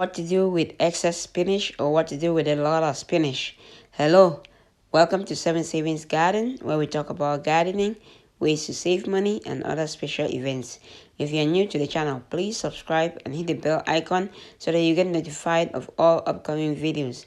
What to do with excess spinach or what to do with a lot of spinach. Hello, welcome to Seven Savings Garden, where we talk about gardening, ways to save money, and other special events. If you're new to the channel, please subscribe and hit the bell icon so that you get notified of all upcoming videos.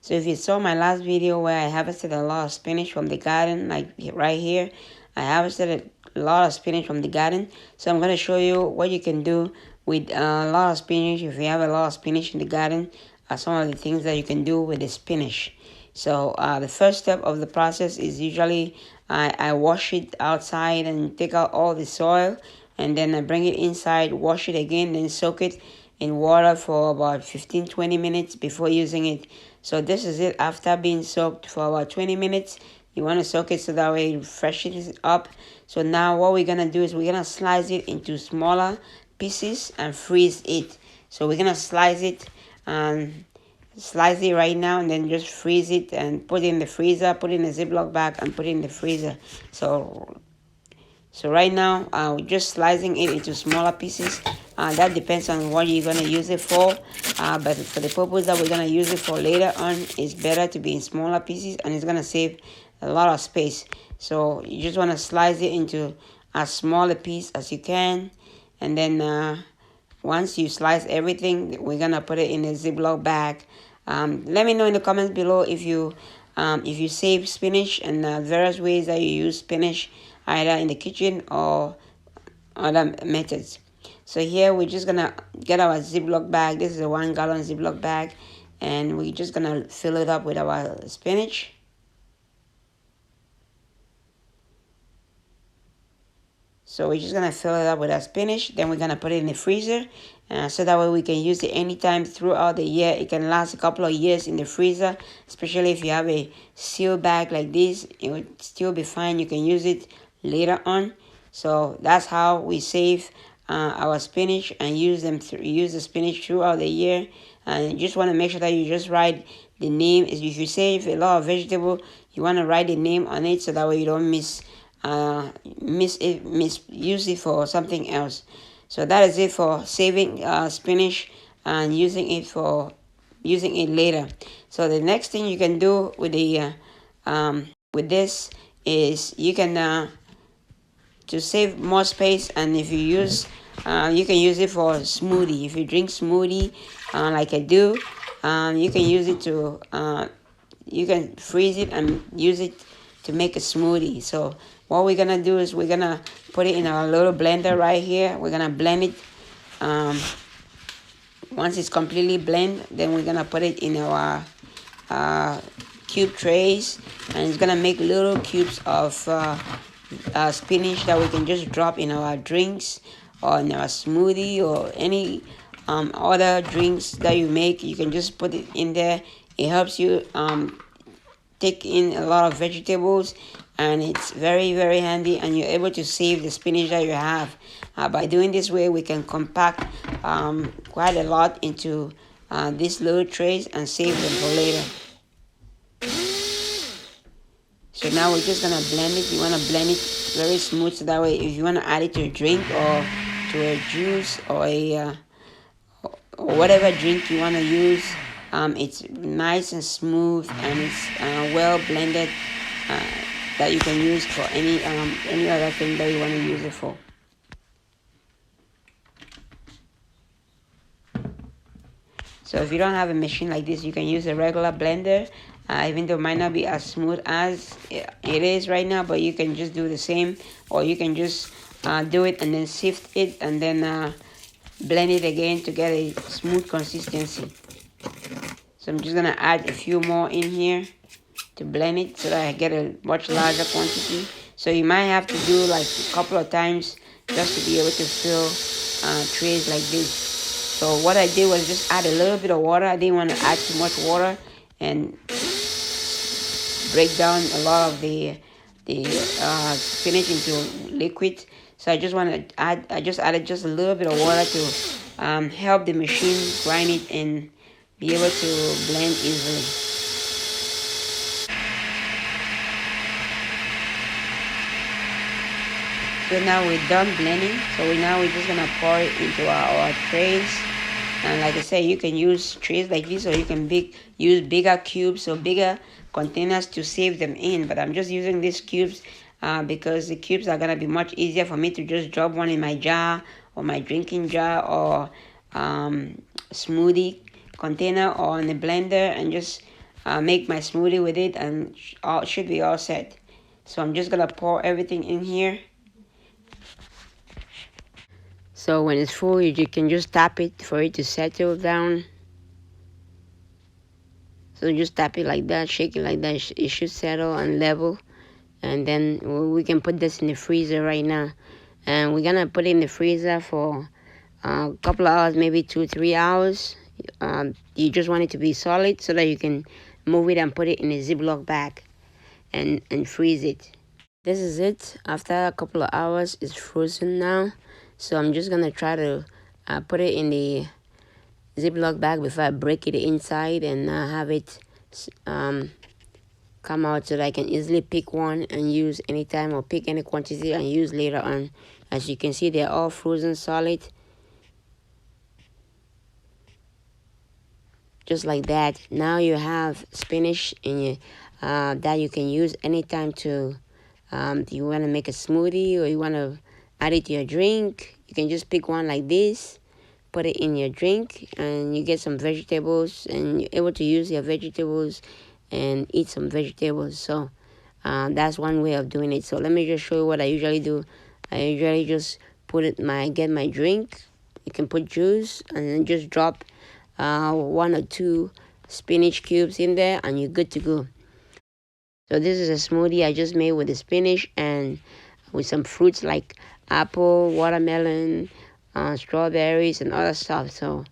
So if you saw my last video where I harvested a lot of spinach from the garden, like right here, I harvested a lot of spinach from the garden. So I'm going to show you what you can do with a lot of spinach. If you have a lot of spinach in the garden, some of the things that you can do with the spinach. So the first step of the process is usually I wash it outside and take out all the soil, and then I bring it inside, wash it again, then soak it in water for about 15-20 minutes before using it. So this is it after being soaked for about 20 minutes. You want to soak it so that way it freshens it up. So now what we're going to do is we're going to slice it into smaller pieces and freeze it. So we're going to slice it right now and then just freeze it and put it in the freezer, put it in a Ziploc bag and put it in the freezer. So right now, we're just slicing it into smaller pieces. That depends on what you're going to use it for. But for the purpose that we're going to use it for later on, it's better to be in smaller pieces and it's going to save a lot of space. So you just want to slice it into as small a piece as you can. And then once you slice everything, we're going to put it in a Ziploc bag. Let me know in the comments below if you save spinach and various ways that you use spinach, either in the kitchen or other methods. So here we're just gonna get our Ziploc bag. This is a 1 gallon Ziploc bag, and we're just gonna fill it up with our spinach. So we're just gonna fill it up with our spinach. Then we're gonna put it in the freezer, so that way we can use it anytime throughout the year. It can last a couple of years in the freezer, especially if you have a seal bag like this. It would still be fine. You can use it later on. So that's how we save our spinach and use the spinach throughout the year. And you just want to make sure that you just write the name. If you save a lot of vegetable, you want to write the name on it so that way you don't misuse it for something else. So that is it for saving spinach and using it later. So the next thing you can do with with this is you can to save more space, and if you use you can use it for smoothie. If you drink smoothie like I do, you can use it to you can freeze it and use it to make a smoothie. So what we're gonna do is we're gonna put it in our little blender right here. We're gonna blend it. Once it's completely blended, then we're gonna put it in our cube trays, and it's gonna make little cubes of spinach that we can just drop in our drinks or in our smoothie or any other drinks that you make. You can just put it in there. It helps you take in a lot of vegetables, and it's very, very handy, and you're able to save the spinach that you have. By doing this way, we can compact quite a lot into these little trays and save them for later. So now we're just gonna blend it. You wanna blend it very smooth so that way if you wanna add it to a drink or to a juice or or whatever drink you wanna use, it's nice and smooth, and it's well blended, that you can use for any other thing that you wanna use it for. So if you don't have a machine like this, you can use a regular blender. Even though it might not be as smooth as it is right now, but you can just do the same, or you can just do it and then sift it and then blend it again to get a smooth consistency. So I'm just gonna add a few more in here to blend it so that I get a much larger quantity. So you might have to do like a couple of times just to be able to fill trays like this. So what I did was just add a little bit of water. I didn't want to add too much water and break down a lot of the spinach into liquid. So I just added just a little bit of water to help the machine grind it and be able to blend easily. So now we're done blending. So we're just gonna pour it into our trays. And like I said, you can use trays like this, or you can use bigger cubes or bigger containers to save them in. But I'm just using these cubes because the cubes are gonna be much easier for me to just drop one in my jar or my drinking jar or smoothie container or in the blender and just make my smoothie with it, and should be all set. So I'm just gonna pour everything in here. So when it's full, you can just tap it for it to settle down. So just tap it like that, shake it like that. It should settle and level. And then we can put this in the freezer right now. And we're gonna put it in the freezer for a couple of hours, maybe 2-3 hours. You just want it to be solid so that you can move it and put it in a Ziploc bag and freeze it. This is it. After a couple of hours, it's frozen now. So I'm just gonna try to put it in the Ziploc bag before I break it inside and have it come out so that I can easily pick one and use anytime, or pick any quantity and use later on. As you can see, they're all frozen solid. Just like that. Now you have spinach in your, that you can use anytime to, you want to make a smoothie or you want to add it to your drink. You can just pick one like this, put it in your drink, and you get some vegetables, and you're able to use your vegetables and eat some vegetables. So that's one way of doing it. So let me just show you what I usually do. I usually just get my drink. You can put juice and then just drop 1 or 2 spinach cubes in there, and you're good to go. So this is a smoothie I just made with the spinach and with some fruits like apple, watermelon, strawberries, and other stuff. So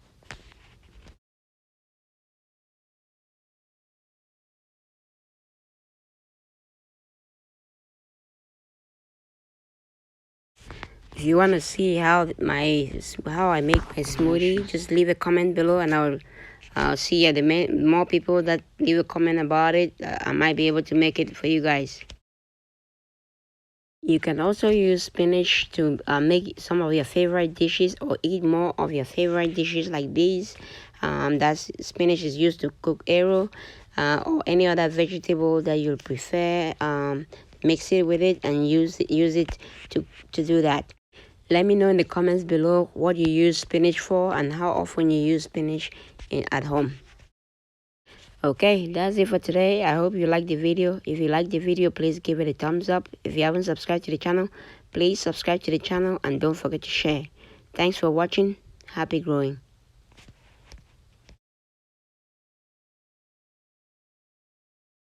if you want to see how I make my smoothie, just leave a comment below, and I'll see the more people that leave a comment about it, I might be able to make it for you guys. You can also use spinach to make some of your favorite dishes, or eat more of your favorite dishes like these. That's spinach is used to cook arrow or any other vegetable that you prefer. Mix it with it and use it to do that. Let me know in the comments below what you use spinach for and how often you use spinach at home. Okay, that's it for today. I hope you liked the video. If you liked the video, please give it a thumbs up. If you haven't subscribed to the channel, please subscribe to the channel and don't forget to share. Thanks for watching. Happy growing.